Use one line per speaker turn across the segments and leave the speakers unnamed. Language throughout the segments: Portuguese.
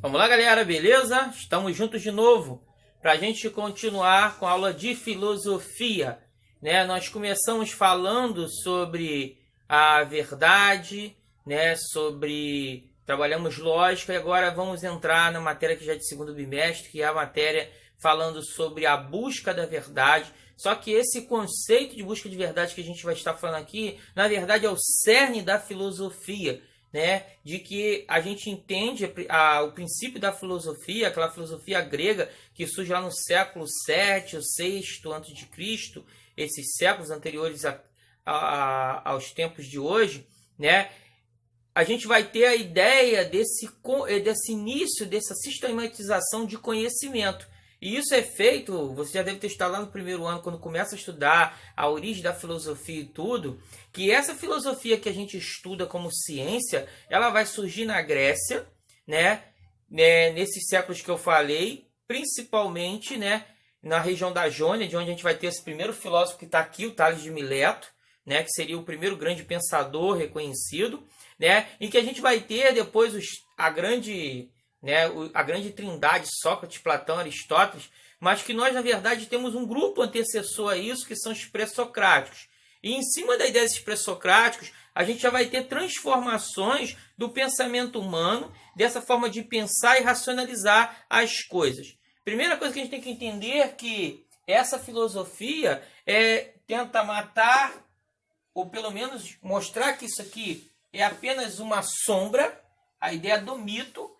Vamos lá, galera, beleza? Estamos juntos de novo para a gente continuar com a aula de filosofia, né? Nós começamos falando sobre a verdade, né? Trabalhamos lógica e agora vamos entrar na matéria que já é de segundo bimestre, que é a matéria falando sobre a busca da verdade. Só que esse conceito de busca de verdade que a gente vai estar falando aqui, na verdade, é o cerne da filosofia, né, de que a gente entende o princípio da filosofia, aquela filosofia grega que surge lá no século VII, ou VI a.C., esses séculos anteriores aos tempos de hoje, né? A gente vai ter a ideia desse início, dessa sistematização de conhecimento. E isso é feito, você já deve ter estudado lá no primeiro ano, quando começa a estudar a origem da filosofia e tudo, que essa filosofia que a gente estuda como ciência, ela vai surgir na Grécia, né, nesses séculos que eu falei, principalmente, né, na região da Jônia, de onde a gente vai ter esse primeiro filósofo que está aqui, o Tales de Mileto, né, que seria o primeiro grande pensador reconhecido, né, e que a gente vai ter depois a grande trindade, Sócrates, Platão, Aristóteles, mas que nós, na verdade, temos um grupo antecessor a isso, que são os pré-socráticos. E em cima da ideia desses pré-socráticos, a gente já vai ter transformações do pensamento humano, dessa forma de pensar e racionalizar as coisas. Primeira coisa que a gente tem que entender é que essa filosofia tenta matar, ou pelo menos mostrar que isso aqui é apenas uma sombra, a ideia do mito,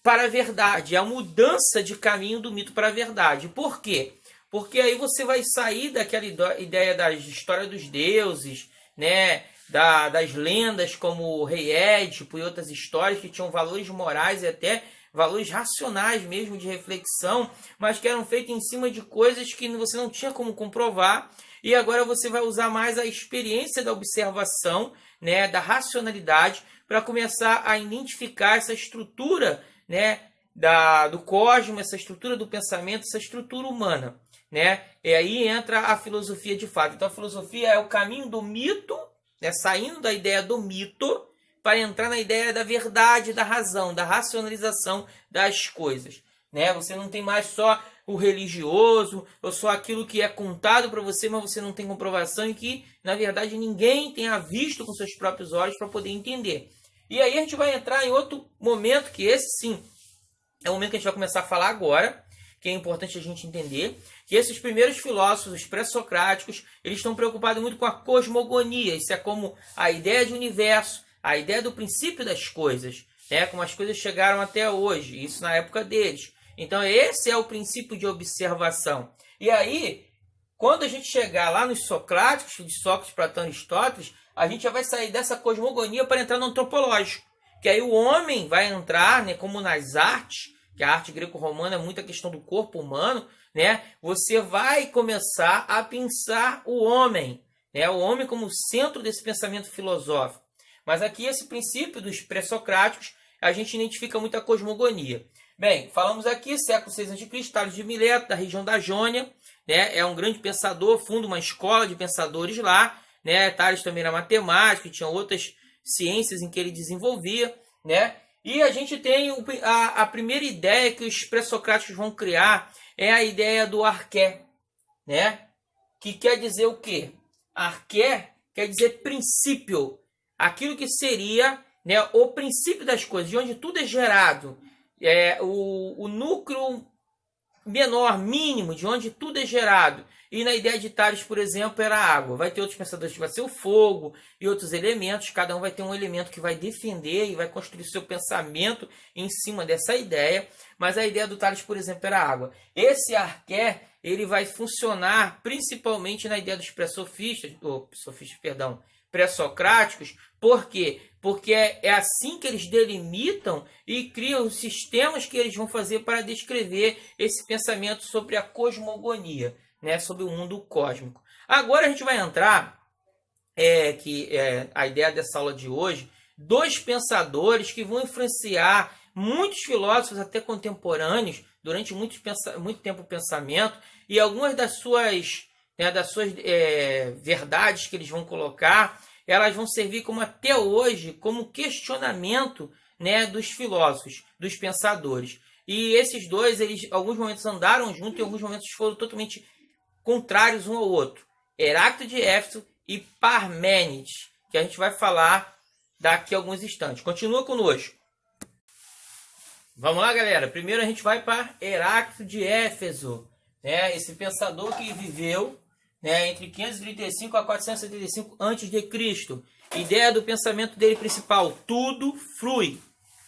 para a verdade, a mudança de caminho do mito para a verdade. Por quê? Porque aí você vai sair daquela ideia da história dos deuses, né? Das lendas como o rei Édipo e outras histórias que tinham valores morais e até valores racionais mesmo de reflexão, mas que eram feitos em cima de coisas que você não tinha como comprovar. E agora você vai usar mais a experiência da observação, né? Da racionalidade, para começar a identificar essa estrutura, né, do cosmos, essa estrutura do pensamento, essa estrutura humana, né? E aí entra a filosofia de fato. Então a filosofia é o caminho do mito, né, saindo da ideia do mito para entrar na ideia da verdade, da razão, da racionalização das coisas, né? Você não tem mais só o religioso ou só aquilo que é contado para você, mas você não tem comprovação e que, na verdade, ninguém tenha visto com seus próprios olhos para poder entender. E aí a gente vai entrar em outro momento, que esse sim é o momento que a gente vai começar a falar agora, que é importante a gente entender, que esses primeiros filósofos, os pré-socráticos, eles estão preocupados muito com a cosmogonia. Isso é como a ideia de universo, a ideia do princípio das coisas, né? Como as coisas chegaram até hoje, isso na época deles. Então esse é o princípio de observação. E aí, quando a gente chegar lá nos socráticos, de Sócrates, Platão e Aristóteles, a gente já vai sair dessa cosmogonia para entrar no antropológico. Que aí o homem vai entrar, né, como nas artes, que a arte greco-romana é muita questão do corpo humano, né? Você vai começar a pensar o homem, né? O homem como centro desse pensamento filosófico. Mas aqui esse princípio dos pré-socráticos, a gente identifica muita cosmogonia. Bem, falamos aqui, século VI a.C., Tales de Mileto, da região da Jônia, né? É um grande pensador, funda uma escola de pensadores lá, né? Tales também era matemático, tinha outras ciências em que ele desenvolvia, né? E a gente tem a primeira ideia que os pré-socráticos vão criar é a ideia do arqué, né? Que quer dizer o quê? Arqué quer dizer princípio, aquilo que seria, né, o princípio das coisas, de onde tudo é gerado, o núcleo menor, mínimo, de onde tudo é gerado. E na ideia de Tales, por exemplo, era a água. Vai ter outros pensadores que vai ser o fogo e outros elementos. Cada um vai ter um elemento que vai defender e vai construir seu pensamento em cima dessa ideia. Mas a ideia do Tales, por exemplo, era a água. Esse arqué, ele vai funcionar principalmente na ideia dos pré-socráticos. Por quê? Porque é assim que eles delimitam e criam os sistemas que eles vão fazer para descrever esse pensamento sobre a cosmogonia, né, sobre o mundo cósmico. Agora a gente vai entrar, a ideia dessa aula de hoje, dois pensadores que vão influenciar muitos filósofos até contemporâneos durante muito tempo o pensamento, e algumas das suas verdades que eles vão colocar, elas vão servir como até hoje como questionamento, né, dos filósofos, dos pensadores. E esses dois, eles em alguns momentos andaram juntos e em alguns momentos foram totalmente contrários um ao outro. Heráclito de Éfeso e Parmênides, que a gente vai falar daqui a alguns instantes. Continua conosco. Vamos lá, galera. Primeiro a gente vai para Heráclito de Éfeso, né? Esse pensador que viveu, né, entre 535 a 475 a.C. Ideia do pensamento dele principal: tudo flui,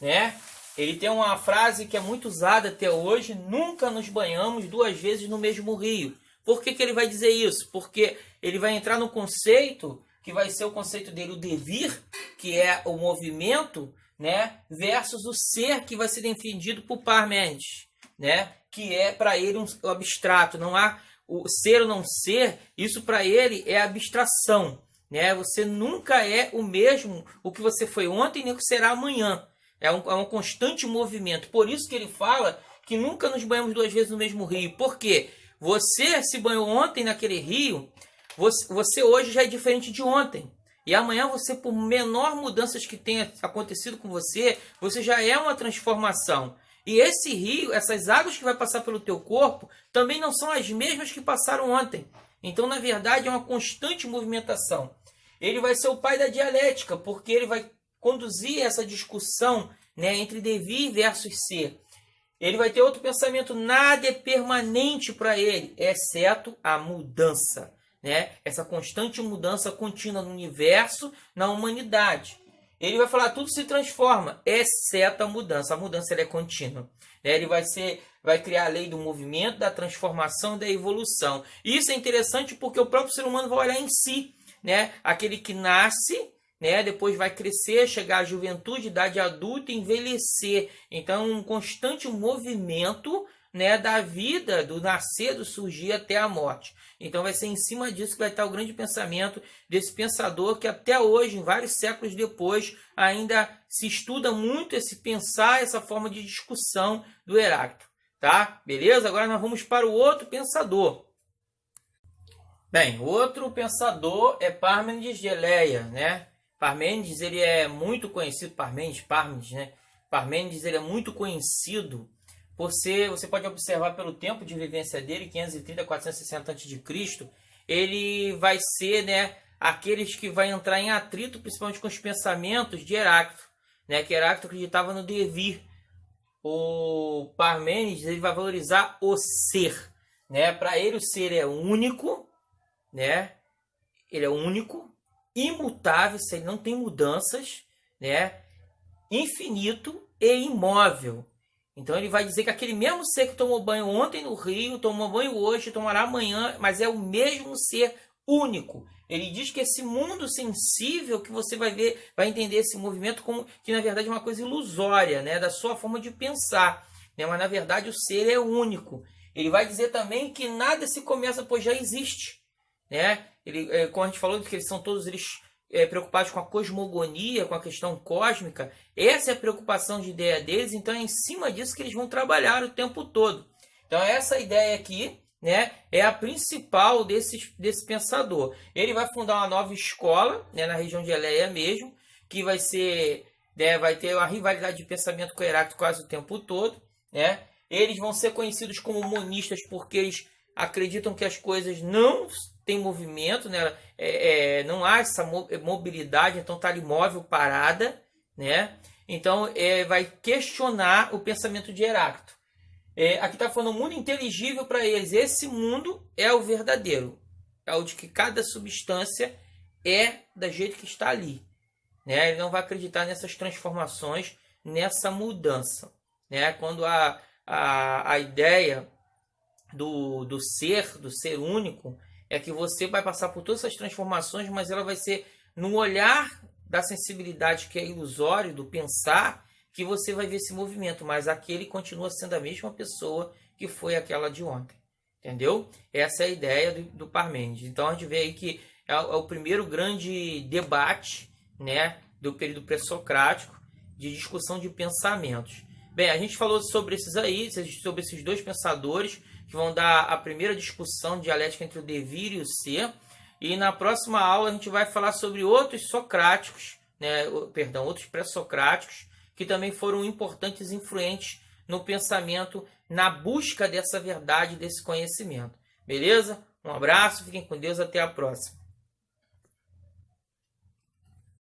né? Ele tem uma frase que é muito usada até hoje: nunca nos banhamos duas vezes no mesmo rio. Por que ele vai dizer isso? Porque ele vai entrar no conceito que vai ser o conceito dele, o devir, que é o movimento, né, versus o ser, que vai ser defendido por Parmênides, né, que é para ele um abstrato. Não há o ser ou não ser, isso para ele é abstração, né? Você nunca é o mesmo, o que você foi ontem, nem o que será amanhã. É um constante movimento. Por isso que ele fala que nunca nos banhamos duas vezes no mesmo rio. Por quê? Você se banhou ontem naquele rio, você hoje já é diferente de ontem. E amanhã você, por menor mudanças que tenha acontecido com você, você já é uma transformação. E esse rio, essas águas que vai passar pelo teu corpo, também não são as mesmas que passaram ontem. Então, na verdade, é uma constante movimentação. Ele vai ser o pai da dialética, porque ele vai conduzir essa discussão, né, entre devir versus ser. Ele vai ter outro pensamento: nada é permanente para ele, exceto a mudança, né? Essa constante mudança contínua no universo, na humanidade. Ele vai falar: tudo se transforma, exceto a mudança. A mudança ela é contínua. Ele vai criar a lei do movimento, da transformação e da evolução. E isso é interessante porque o próprio ser humano vai olhar em si, né? Aquele que nasce, né, depois vai crescer, chegar à juventude, idade adulta e envelhecer. Então, um constante movimento, né, da vida, do nascer, do surgir até a morte. Então, vai ser em cima disso que vai estar o grande pensamento desse pensador, que até hoje, em vários séculos depois, ainda se estuda muito esse pensar, essa forma de discussão do Heráclito. Tá? Beleza? Agora nós vamos para o outro pensador. Bem, o outro pensador é Parmênides de Eleia, né? Parmênides, ele é muito conhecido, Parmênides, né? Parmênides, ele é muito conhecido por ser, você pode observar pelo tempo de vivência dele, 530 a 460 a.C., ele vai ser, né, aqueles que vai entrar em atrito, principalmente com os pensamentos de Heráclito, né? Que Heráclito acreditava no devir. O Parmênides, ele vai valorizar o ser, né? Para ele o ser é único, né? Ele é único, imutável, se ele não tem mudanças, né? Infinito e imóvel. Então ele vai dizer que aquele mesmo ser que tomou banho ontem no rio, tomou banho hoje, tomará amanhã, mas é o mesmo ser único. Ele diz que esse mundo sensível que você vai ver, vai entender esse movimento como que na verdade é uma coisa ilusória, né, da sua forma de pensar, né? Mas na verdade o ser é único. Ele vai dizer também que nada se começa, pois já existe, né? Ele, como a gente falou, que eles são todos preocupados com a cosmogonia, com a questão cósmica. Essa é a preocupação de ideia deles, então é em cima disso que eles vão trabalhar o tempo todo. Então essa ideia aqui, né, é a principal desse pensador. Ele vai fundar uma nova escola, né, na região de Eleia mesmo, que vai ser, né, vai ter uma rivalidade de pensamento com Heráclito quase o tempo todo, né? Eles vão ser conhecidos como monistas porque eles acreditam que as coisas não têm movimento, né? Não há essa mobilidade, então está ali imóvel, parada, né? Então vai questionar o pensamento de Heráclito. Aqui está falando o mundo inteligível para eles. Esse mundo é o verdadeiro, é o de que cada substância é da jeito que está ali, né? Ele não vai acreditar nessas transformações, nessa mudança, né? Quando a ideia do ser único é que você vai passar por todas essas transformações, mas ela vai ser no olhar da sensibilidade que é ilusório, do pensar, que você vai ver esse movimento, mas aquele continua sendo a mesma pessoa que foi aquela de ontem. Entendeu? Essa é a ideia do Parmênides. Então a gente vê aí que é o primeiro grande debate, né, do período pré-socrático de discussão de pensamentos. Bem, a gente falou sobre sobre esses dois pensadores que vão dar a primeira discussão dialética entre o devir e o ser. E na próxima aula a gente vai falar sobre outros socráticos, né, outros pré-socráticos, que também foram importantes e influentes no pensamento, na busca dessa verdade, desse conhecimento. Beleza? Um abraço, fiquem com Deus, até a próxima.